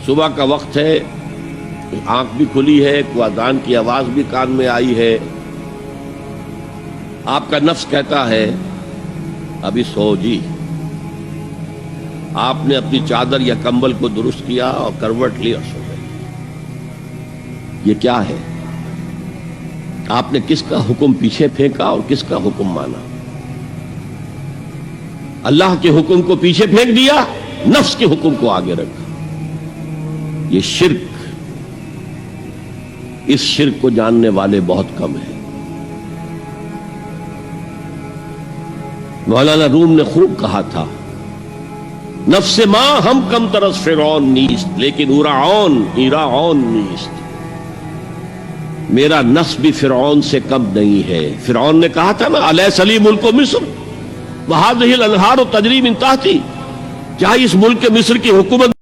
صبح کا وقت ہے، آنکھ بھی کھلی ہے، کوئی اذان کی آواز بھی کان میں آئی ہے، آپ کا نفس کہتا ہے ابھی سو جی۔ آپ نے اپنی چادر یا کمبل کو درست کیا اور کروٹ لی اور سو گئے۔ یہ کیا ہے؟ آپ نے کس کا حکم پیچھے پھینکا اور کس کا حکم مانا؟ اللہ کے حکم کو پیچھے پھینک دیا، نفس کے حکم کو آگے رکھا۔ یہ شرک، اس شرک کو جاننے والے بہت کم ہیں۔ مولانا روم نے خوب کہا تھا، نفس ما ہم کم ترس فرعون نیست لیکن ایراعون نیست۔ میرا نفس بھی فرعون سے کم نہیں ہے۔ فرعون نے کہا تھا نا، الیس لی ملک مصر وہذہ الانہار تجری من تحتی، کیا اس ملک مصر کی حکومت